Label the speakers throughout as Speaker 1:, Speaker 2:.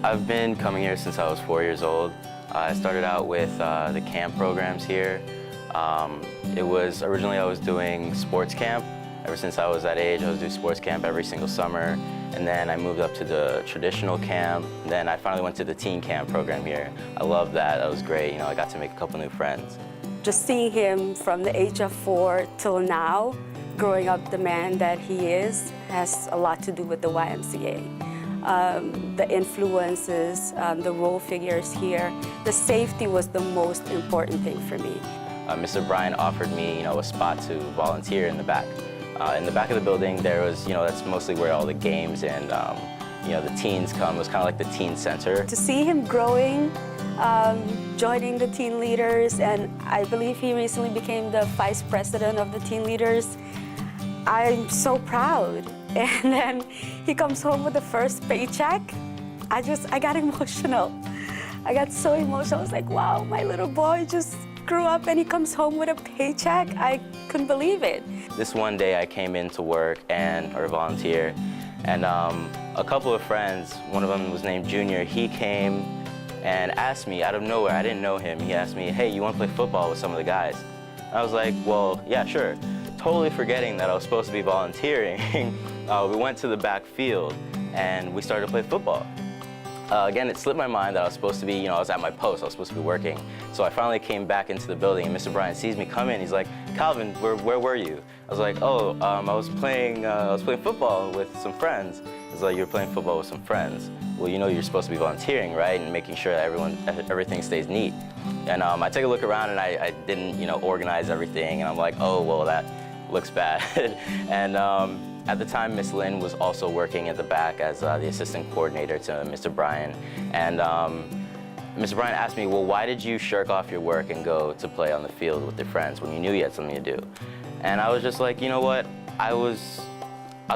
Speaker 1: I've been coming here since I was 4 years old. I started out with the camp programs here. Originally I was doing sports camp. Ever since I was that age, I was doing sports camp every single summer. And then I moved up to the traditional camp. Then I finally went to the teen camp program here. I loved that. That was great. You know, I got to make a couple new friends.
Speaker 2: Just seeing him from the age of 4 till now, growing up the man that he is, has a lot to do with the YMCA. The influences, the role figures here, the safety was the most important thing for me.
Speaker 1: Mr. Bryan offered me, a spot to volunteer in the back. In the back of the building, there was, that's mostly where all the games and, the teens come. It was kind of like the teen center.
Speaker 2: To see him growing, joining the teen leaders, and I believe he recently became the vice president of the teen leaders, I'm so proud. And then he comes home with the first paycheck. I got emotional. I got so emotional. I was like, wow, my little boy just grew up and he comes home with a paycheck. I couldn't believe it.
Speaker 1: This one day I came in to work or volunteer, and a couple of friends, one of them was named Junior, he came and asked me out of nowhere, I didn't know him, he asked me, hey, you want to play football with some of the guys? I was like, well, yeah, sure. Totally forgetting that I was supposed to be volunteering. We went to the back field and we started to play football. Again, it slipped my mind that I was supposed to be, I was at my post, I was supposed to be working. So I finally came back into the building and Mr. Bryan sees me come in, he's like, Calvin, where were you? I was like, oh, I was playing football with some friends. He's like, you're playing football with some friends. Well, you're supposed to be volunteering, right? And making sure that everything stays neat. And I take a look around and I didn't, organize everything. And I'm like, oh, well, that looks bad. And at the time, Miss Lynn was also working at the back as the assistant coordinator to Mr. Bryan. And Mr. Bryan asked me, well, why did you shirk off your work and go to play on the field with your friends when you knew you had something to do? And I was just like, you know what? I'll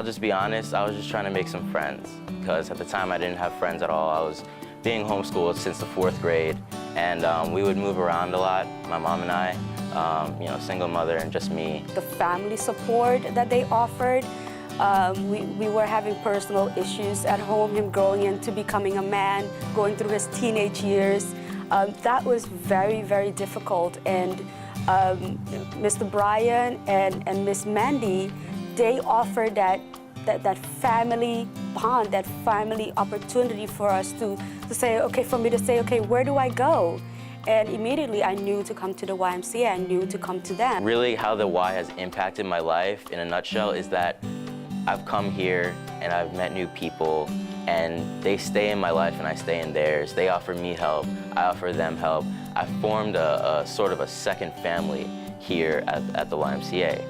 Speaker 1: just be honest, I was just trying to make some friends. Because at the time, I didn't have friends at all. I was being homeschooled since the 4th grade. And we would move around a lot, my mom and I, single mother and just me.
Speaker 2: The family support that they offered, we were having personal issues at home, him growing into becoming a man, going through his teenage years. That was very, very difficult. And Mr. Bryan and Miss Mandy, they offered that family bond, that family opportunity for us to say, okay, for me to say, okay, where do I go? And immediately I knew to come to the YMCA, I knew to come to them.
Speaker 1: Really how the Y has impacted my life in a nutshell is that I've come here and I've met new people and they stay in my life and I stay in theirs. They offer me help, I offer them help. I've formed a sort of a second family here at the YMCA.